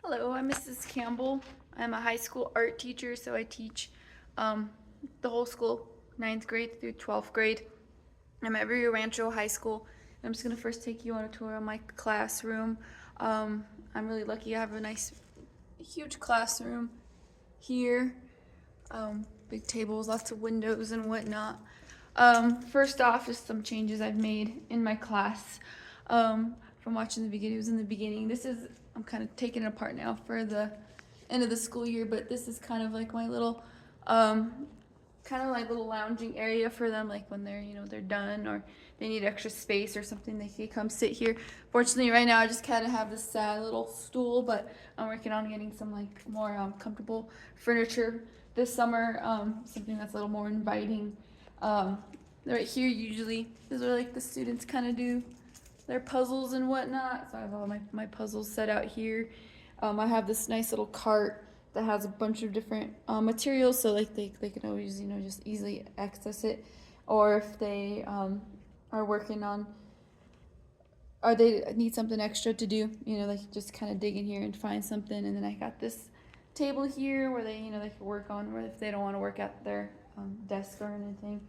Hello, I'm Mrs. Campbell. I'm a high school art teacher, so I teach um, the whole school, ninth grade through 12th grade. I'm at Rio Rancho High School. I'm just going to first take you on a tour of my classroom. I'm really lucky I have a nice, huge classroom here. Big tables, lots of windows and whatnot. First off, just some changes I've made in my class from watching the videos in the beginning. I'm kind of taking it apart now for the end of the school year, but this is kind of like my little, kind of like little lounging area for them, like when they're done or they need extra space or something, they can come sit here. Fortunately, right now I just kind of have this sad little stool, but I'm working on getting some like more comfortable furniture this summer, something that's a little more inviting. Um, right here, usually, is where like the students kind of do their puzzles and whatnot. So I have all my puzzles set out here. I have this nice little cart that has a bunch of different materials, so like they can always just easily access it, or if they are working on or they need something extra to do, they can just kind of dig in here and find something. And then I got this table here where they can work on, or if they don't want to work at their desk or anything.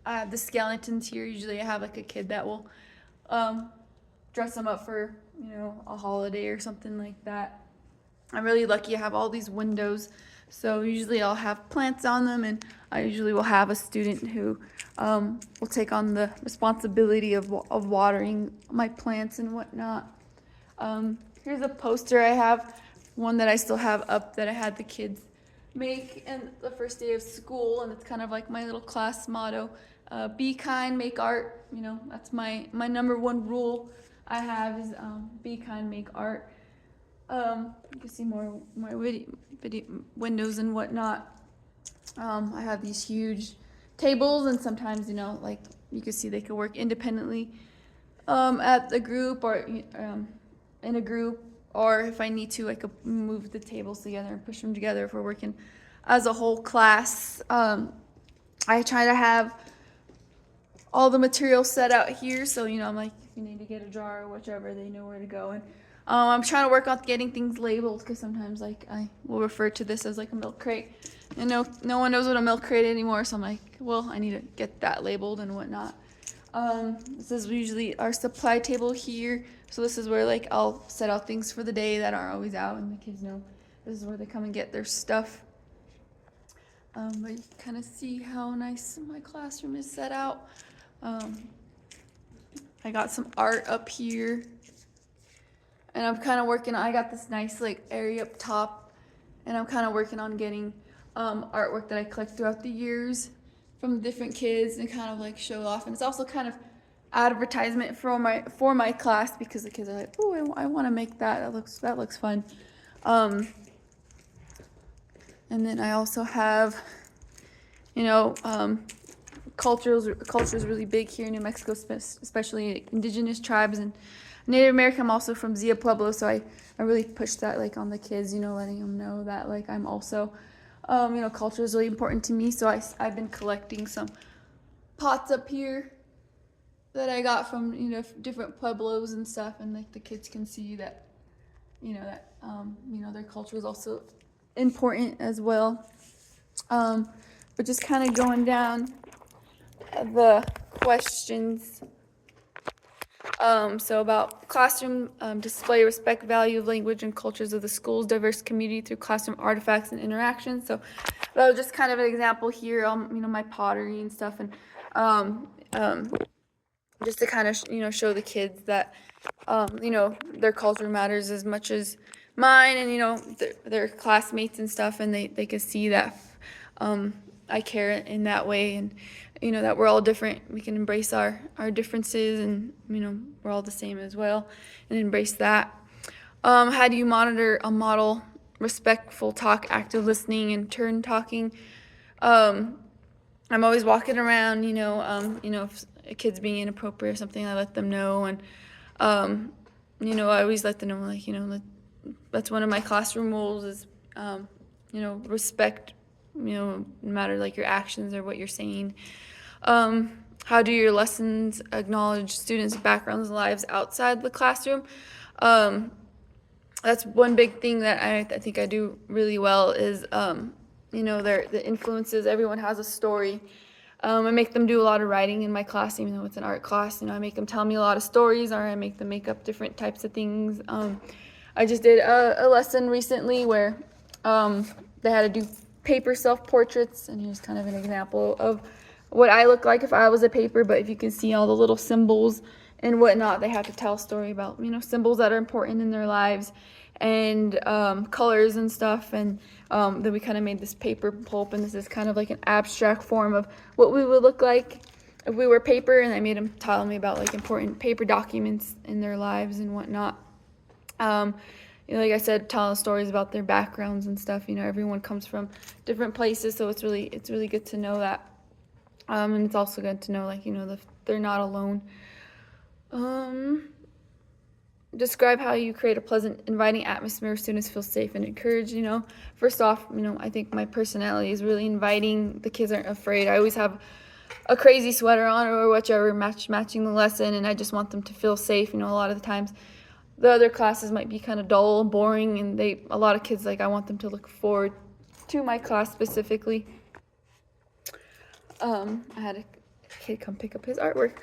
I have the skeletons here. Usually I have like a kid that will dress them up for a holiday or something like that. I'm really lucky I have all these windows, so usually I'll have plants on them, and I usually will have a student who will take on the responsibility of watering my plants and whatnot. Here's a poster I have, one that I still have up that I had the kids make in the first day of school, and it's kind of like my little class motto: be kind, make art. That's my number one rule I have is be kind, make art. You can see more windows and whatnot. I have these huge tables, and sometimes like you can see they can work independently at the group or in a group, or if I need to, I could move the tables together and push them together if we're working as a whole class. I try to have all the material set out here, so I'm like, if you need to get a jar or whichever, they know where to go. And I'm trying to work on getting things labeled, because sometimes like I will refer to this as like a milk crate, and no one knows what a milk crate anymore, so I'm like, well, I need to get that labeled and whatnot. This is usually our supply table here, so this is where like I'll set out things for the day that aren't always out, and the kids know this is where they come and get their stuff. But you can kind of see how nice my classroom is set out. I got some art up here, and I'm kind of working. I got this nice like area up top, and I'm kind of working on getting artwork that I collect throughout the years from different kids and kind of like show off. And it's also kind of advertisement for my class, because the kids are like, oh, I want to make that. That looks fun. And then I also have, culture is really big here in New Mexico, especially indigenous tribes and Native American. I'm also from Zia Pueblo, so I really push that like on the kids, letting them know that like I'm also, culture is really important to me. So I've been collecting some pots up here that I got from different pueblos and stuff, and like the kids can see that their culture is also important as well. But just kind of going down the questions. So about classroom display, respect, value of language and cultures of the school's diverse community through classroom artifacts and interactions. So that was just kind of an example here. My pottery and stuff, and just to kind of show the kids that their culture matters as much as mine, and their classmates and stuff, and they can see that I care in that way, and that we're all different. We can embrace our differences, and we're all the same as well, and embrace that. How do you model respectful talk, active listening, and turn talking? I'm always walking around, if a kid's being inappropriate or something, I let them know. And I always let them know, like, that's one of my classroom rules is respect, no matter like your actions or what you're saying. How do your lessons acknowledge students' backgrounds and lives outside the classroom? that's one big thing that I think I do really well is, the influences. Everyone has a story. I make them do a lot of writing in my class, even though it's an art class. I make them tell me a lot of stories, or I make them make up different types of things. I just did a lesson recently where they had to do paper self-portraits, and here's kind of an example of what I look like if I was a paper. But if you can see all the little symbols and whatnot, they have to tell a story about symbols that are important in their lives, and colors and stuff. And then we kind of made this paper pulp, and this is kind of like an abstract form of what we would look like if we were paper. And I made them tell me about like important paper documents in their lives and whatnot. Like I said, telling stories about their backgrounds and stuff. Everyone comes from different places, so it's really good to know that. And it's also good to know, like, they're not alone. Describe how you create a pleasant, inviting atmosphere where students feel safe and encouraged. First off, I think my personality is really inviting. The kids aren't afraid. I always have a crazy sweater on or whichever, matching the lesson, and I just want them to feel safe. A lot of the times the other classes might be kind of dull and boring, and a lot of kids, like, I want them to look forward to my class specifically. I had a kid come pick up his artwork.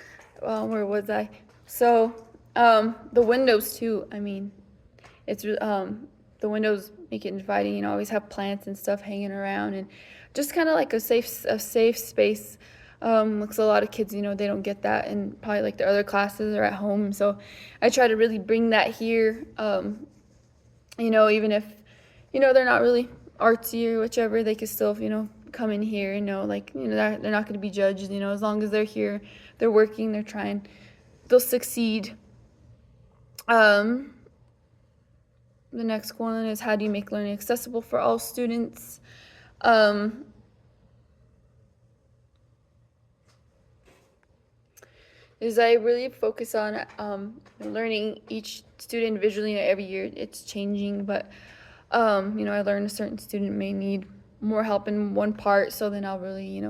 Where was I? So the windows too. It's the windows make it inviting. Always have plants and stuff hanging around, and just kind of like a safe space. Looks a lot of kids, they don't get that, and probably like their other classes are at home. So I try to really bring that here. Even if they're not really artsy or whichever, they could still come in here and they're not going to be judged. As long as they're here, they're working, they're trying, they'll succeed. The next one is, how do you make learning accessible for all students? Is I really focus on learning each student individually. Every year it's changing, but I learn a certain student may need more help in one part, so then I'll really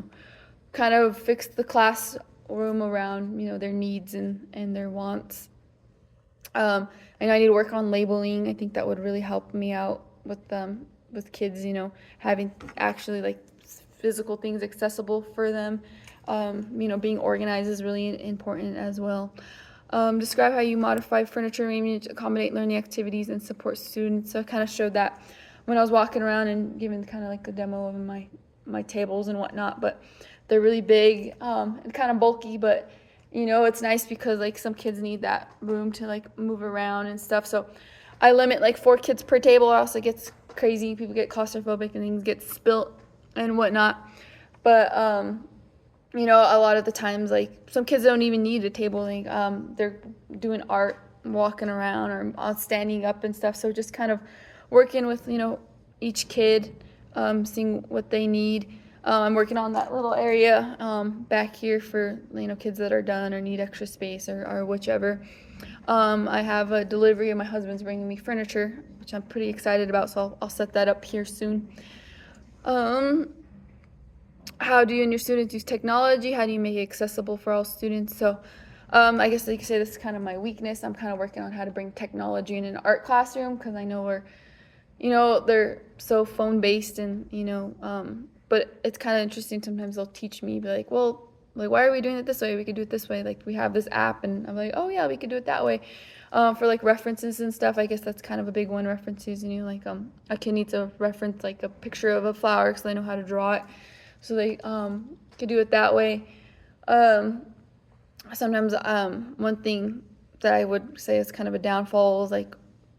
kind of fix the classroom around their needs and their wants. And I need to work on labeling. I think that would really help me out with kids, having actually like physical things accessible for them. Being organized is really important as well. Describe how you modify furniture arrangement to accommodate learning activities and support students. So I kind of showed that when I was walking around and giving kind of like a demo of my tables and whatnot. But they're really big and kind of bulky, but it's nice because like some kids need that room to like move around and stuff. So I limit like 4 kids per table, or else it gets crazy. People get claustrophobic and things get spilt and whatnot. But a lot of the times, like, some kids don't even need a table. Like, they're doing art, walking around, or standing up and stuff. So just kind of working with, each kid, seeing what they need. I'm working on that little area back here for, kids that are done or need extra space or whichever. I have a delivery, and my husband's bringing me furniture, which I'm pretty excited about, so I'll set that up here soon. How do you and your students use technology? How do you make it accessible for all students? So I guess you could say this is kind of my weakness. I'm kind of working on how to bring technology in an art classroom, because I know they're so phone-based, and, but it's kind of interesting. Sometimes they'll teach me, be like, well, like, why are we doing it this way? We could do it this way. Like, we have this app, and I'm like, oh yeah, we could do it that way. For like references and stuff, I guess that's kind of a big one. References, like a kid needs to reference like a picture of a flower because they know how to draw it. So they could do it that way. Sometimes one thing that I would say is kind of a downfall is like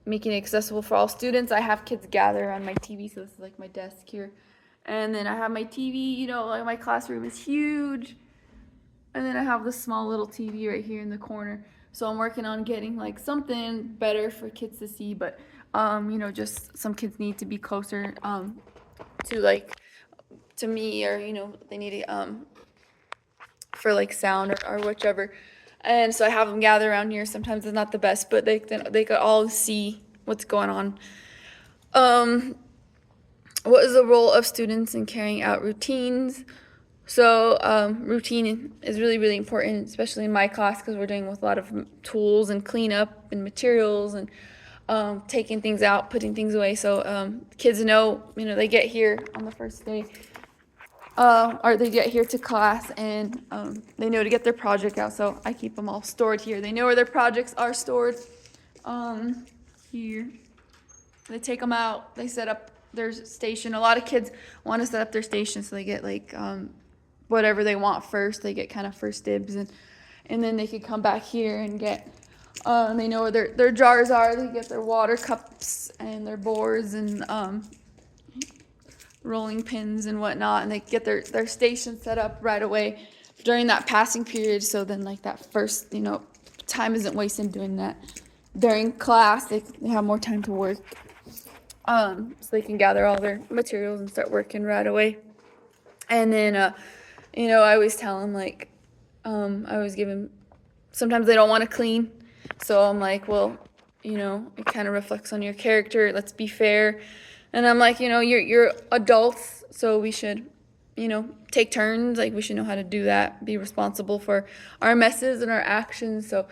making it accessible for all students. I have kids gather on my TV, so this is like my desk here. And then I have my TV, like my classroom is huge. And then I have this small little TV right here in the corner. So I'm working on getting like something better for kids to see, but just some kids need to be closer to me, or they need it for like sound or whichever. And so I have them gather around here. Sometimes it's not the best, but they could all see what's going on. What is the role of students in carrying out routines? So routine is really, really important, especially in my class, because we're dealing with a lot of tools and cleanup and materials. And taking things out, putting things away. So kids know, they get here on the first day, or they get here to class, and they know to get their project out. So I keep them all stored here. They know where their projects are stored. Here. They take them out. They set up their station. A lot of kids want to set up their station, so they get like whatever they want first. They get kind of first dibs, and then they could come back here and get. They know where their jars are. They get their water cups and their boards and rolling pins and whatnot, and they get their station set up right away during that passing period. So then, like that first, time isn't wasted doing that. During class, they have more time to work, so they can gather all their materials and start working right away. And then, I always tell them, like, I always give them. Sometimes they don't want to clean, so I'm like, well, it kind of reflects on your character. Let's be fair. And I'm like, you're adults, so we should, take turns. Like, we should know how to do that, be responsible for our messes and our actions. So,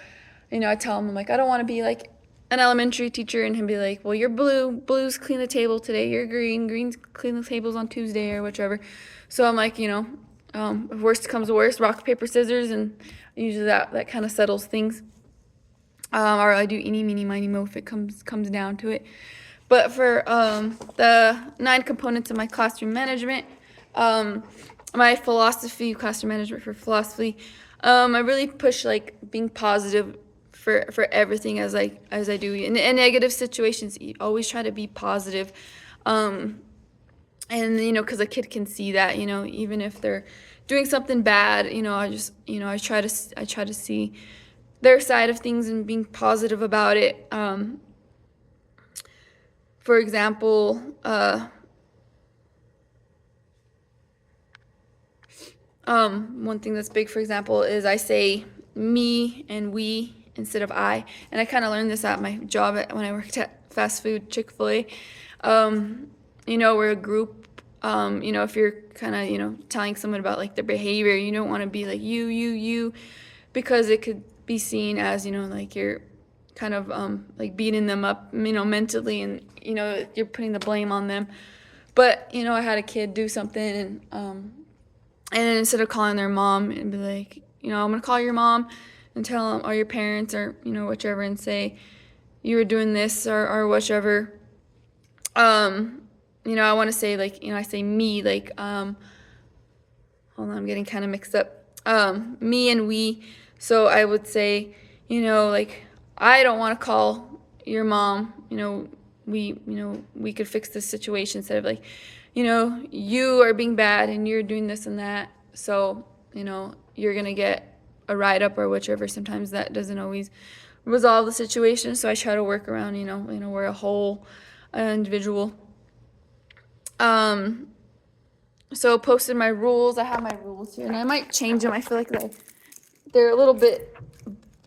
I tell him, I'm like, I don't want to be like an elementary teacher and him be like, well, you're blues clean the table today. You're greens clean the tables on Tuesday or whichever. So I'm like, if worst comes to worst, rock, paper, scissors, and usually that kind of settles things. Or I do eeny, meeny, miny, mo if it comes down to it. But for the 9 components of my classroom management, my philosophy, classroom management for philosophy, I really push like being positive for everything as I do. In negative situations, you always try to be positive. And because a kid can see that, even if they're doing something bad, I try to see their side of things and being positive about it. For example, one thing that's big, for example, is I say me and we instead of I. And I kind of learned this at my job when I worked at fast food, Chick-fil-A. We're a group. If you're kind of, telling someone about like their behavior, you don't want to be like you, because it could be seen as, like you're kind of like beating them up, mentally, and you're putting the blame on them. But I had a kid do something, and instead of calling their mom and be like, I'm gonna call your mom and tell them, or your parents, or whichever, and say you were doing this or whichever. I want to say like, I say me, like, hold on, I'm getting kind of mixed up. Me and we. So I would say, like, I don't want to call your mom, we could fix this situation, instead of like, you are being bad and you're doing this and that. So, you're going to get a write-up or whichever. Sometimes that doesn't always resolve the situation. So I try to work around, we're a whole individual. So posted my rules. I have my rules here, and I might change them. I feel like they're a little bit,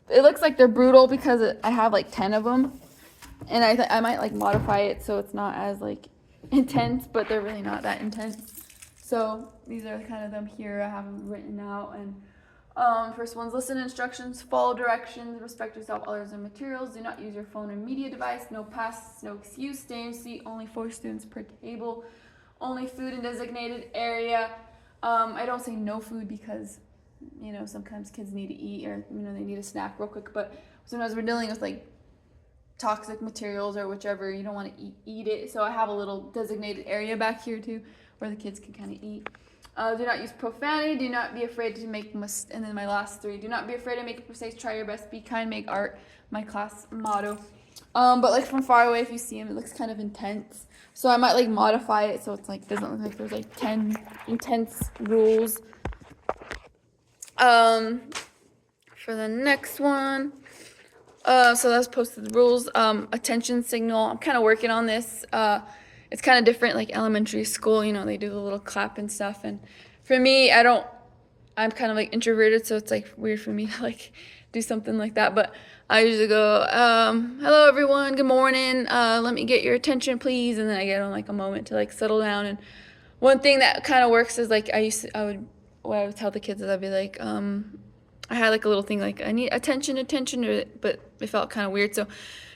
it looks like they're brutal because I have like 10 of them, and I might like modify it so it's not as like intense, but they're really not that intense. So these are kind of them here. I have them written out. And first one's listen to instructions, follow directions, respect yourself, others, and materials. Do not use your phone or media device. No pass, no excuse. Stay in seat. Only 4 students per table. Only food in designated area. I don't say no food because, sometimes kids need to eat, or, they need a snack real quick. But sometimes we're dealing with like toxic materials or whichever. You don't want to eat it. So I have a little designated area back here too, where the kids can kind of eat. Do not use profanity. Do not be afraid to make and then my last 3. Do not be afraid to make a mistake. Try your best. Be kind. Make art. My class motto. But like from far away, if you see him, it looks kind of intense. So I might like modify it so it's like doesn't look like there's like 10 intense rules. For the next one, so that's posted the rules. Attention signal. I'm kind of working on this. It's kind of different, like elementary school, they do the little clap and stuff. And for me, I'm kind of like introverted, so it's like weird for me to like do something like that. But I usually go, hello everyone, good morning. Let me get your attention, please. And then I get on like a moment to like settle down. And one thing that kind of works is like what I would tell the kids is I'd be like, I had like a little thing like I need attention, but it felt kind of weird. So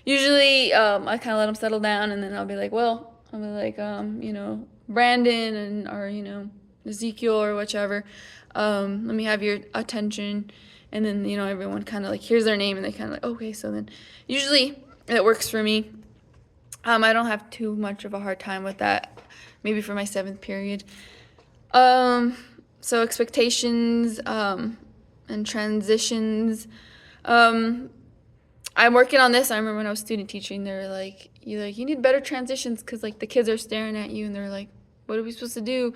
usually I kind of let them settle down, and then I'll be like Brandon or Ezekiel or whichever. Let me have your attention, and then everyone kind of like hears their name and they kind of like okay. So then usually it works for me. I don't have too much of a hard time with that. Maybe for my 7th period. So expectations, and transitions. I'm working on this. I remember when I was student teaching, they were like, you need better transitions because like the kids are staring at you and they're like, what are we supposed to do?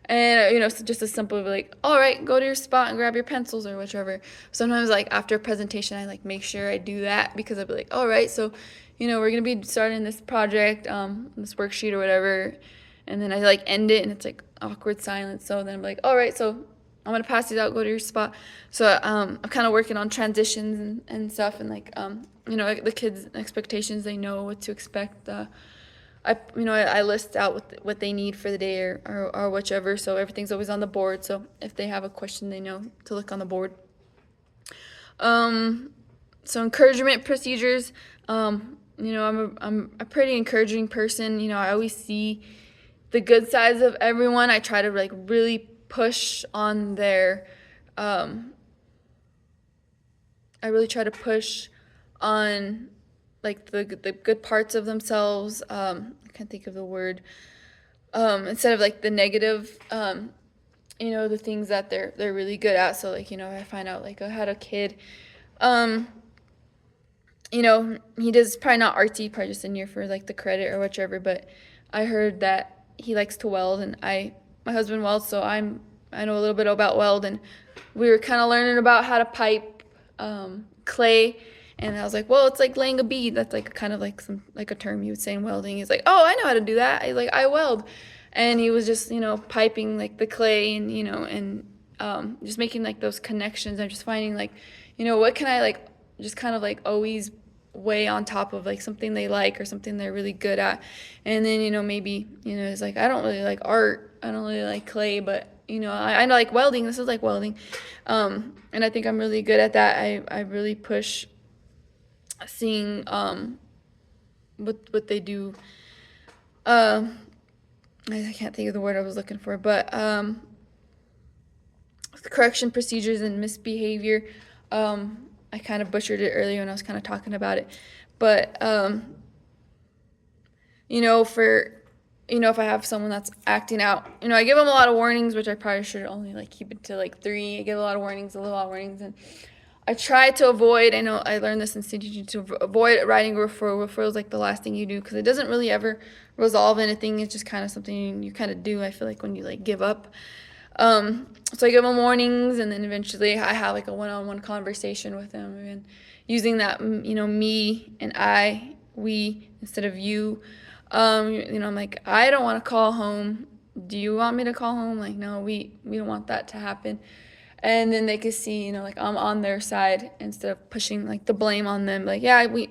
And so just as simple like, all right, go to your spot and grab your pencils or whichever. Sometimes like after a presentation, I like make sure I do that because I'll be like, all right, so we're gonna be starting this project, this worksheet or whatever, and then I like end it and it's like awkward silence. So then I'm like, all right, so I'm gonna pass these out, go to your spot. So I'm kind of working on transitions and stuff, and like the kids' expectations, they know what to expect. I list out what they need for the day or whichever, so everything's always on the board. So if they have a question, they know to look on the board. So encouragement procedures. I'm a pretty encouraging person. I always see the good sides of everyone. I try to like really push on their. I really try to push on like the good parts of themselves. I can't think of the word. Instead of like the negative. The things that they're really good at. So like I find out like I had a kid. He does probably not artsy, probably just in here for like the credit or whichever. But I heard that he likes to weld, and my husband welds, so I know a little bit about weld, and we were kind of learning about how to pipe clay. And I was like, well, it's like laying a bead. That's like kind of like a term you would say in welding. He's like, oh, I know how to do that. I weld, and he was just piping like the clay and just making like those connections. I'm just finding like what can I like just kind of like always way on top of like something they like or something they're really good at. And then maybe it's like I don't really like art, I don't really like clay, but I like welding. This is like welding, and I think I'm really good at that. I really push seeing what they do. I can't think of the word I was looking for, but correction procedures and misbehavior. I kind of butchered it earlier when I was kind of talking about it, but if I have someone that's acting out, I give them a lot of warnings, which I probably should only like keep it to like 3. I give a lot of warnings, and I try to avoid. I know I learned this in student teaching, to avoid writing a referral. Referral is like the last thing you do because it doesn't really ever resolve anything. It's just kind of something you kind of do. I feel like when you like give up. So I give them warnings, and then eventually I have like a one-on-one conversation with them, and using that me and we instead of you. I'm like, I don't want to call home. Do you want me to call home? Like, no, we don't want that to happen. And then they could see, like I'm on their side instead of pushing like the blame on them. Like, yeah, we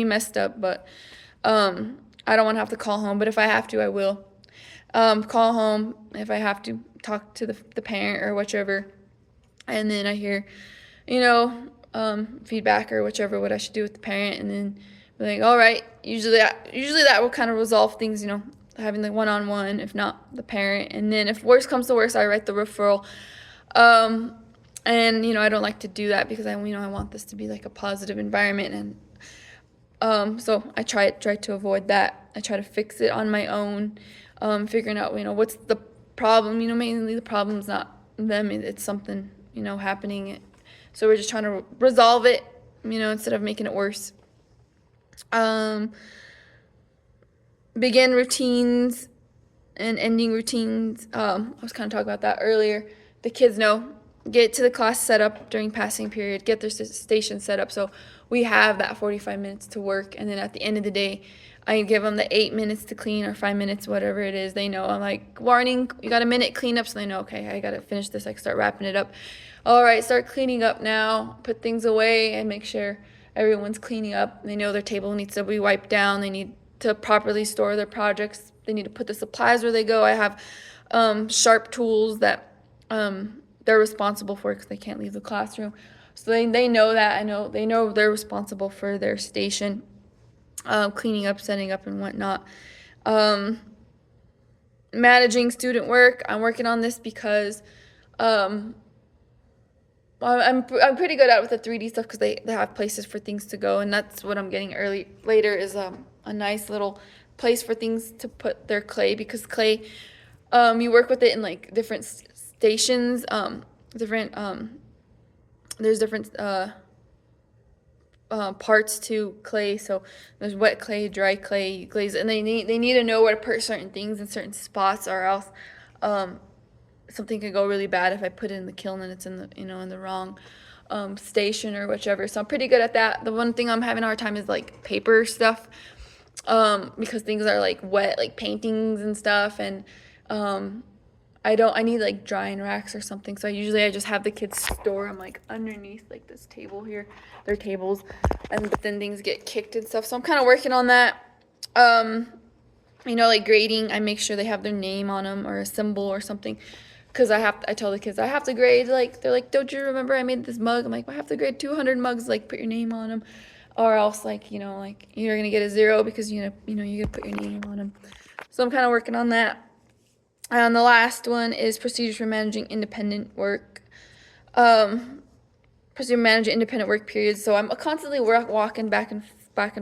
messed up, but I don't want to have to call home. But if I have to, I will call home if I have to talk to the parent or whichever. And then I hear, feedback or whichever what I should do with the parent, and then be like, all right. Usually that will kind of resolve things, having the one-on-one, if not the parent. And then if worse comes to worse, I write the referral. And I don't like to do that because I want this to be like a positive environment, and so I try to avoid that. I try to fix it on my own, figuring out what's the problem. Mainly the problem's not them; it's something happening. So we're just trying to resolve it, instead of making it worse. Begin routines and ending routines. I was kind of talking about that earlier. The kids know, get to the class set up during passing period, get their station set up, so we have that 45 minutes to work, and then at the end of the day, I give them the 8 minutes to clean or 5 minutes, whatever it is. They know. I'm like, warning, you got a minute cleanup, so they know, okay, I got to finish this. I can start wrapping it up. All right, start cleaning up now. Put things away and make sure everyone's cleaning up. They know their table needs to be wiped down. They need to properly store their projects. They need to put the supplies where they go. I have sharp tools that they're responsible for it because they can't leave the classroom. So they know that. They know they're responsible for their station, cleaning up, setting up, and whatnot. Managing student work. I'm working on this because I'm pretty good at with the 3D stuff because they have places for things to go, and that's what I'm getting later is a nice little place for things to put their clay, because clay, you work with it in like different stations, there's different parts to clay. So there's wet clay, dry clay, glaze, and they need to know where to put certain things in certain spots, or else something could go really bad if I put it in the kiln and it's in the in the wrong station or whichever. So I'm pretty good at that. The one thing I'm having a hard time is like paper stuff, because things are like wet, like paintings and stuff, and I need like drying racks or something. So I just have the kids store them like underneath like this table here, their tables, but then things get kicked and stuff. So I'm kind of working on that. Like grading, I make sure they have their name on them or a symbol or something, because I tell the kids I have to grade, like they're like, don't you remember I made this mug? I'm like, well, I have to grade 200 mugs, like put your name on them, or else like like you're gonna get a 0 because you gotta put your name on them. So I'm kind of working on that. And the last one is procedures for managing independent work. Procedure to manage independent work periods. So I'm constantly walking back and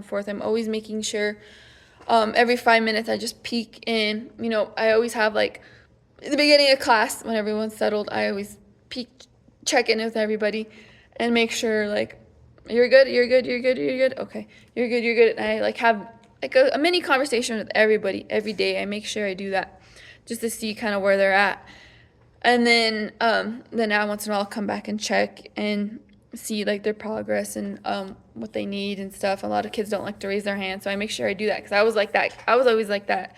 forth. I'm always making sure every 5 minutes I just peek in. I always have like at the beginning of class when everyone's settled, I always check in with everybody and make sure like you're good, okay, you're good. And I like have like a mini conversation with everybody every day. I make sure I do that just to see kind of where they're at. And then now once in a while I'll come back and check and see like their progress and what they need and stuff. A lot of kids don't like to raise their hand, so I make sure I do that, because I was always like that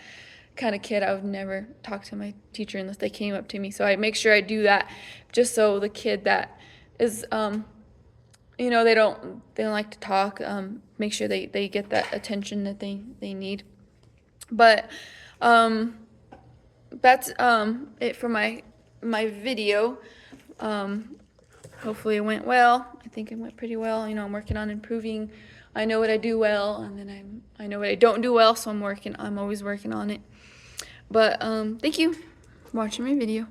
kind of kid. I would never talk to my teacher unless they came up to me. So I make sure I do that, just so the kid that is they don't like to talk, make sure they get that attention that they need. But that's it for my video. Hopefully it went well. I think it went pretty well. I'm working on improving. I know what I do well, and then I know what I don't do well, so I'm always working on it. But thank you for watching my video.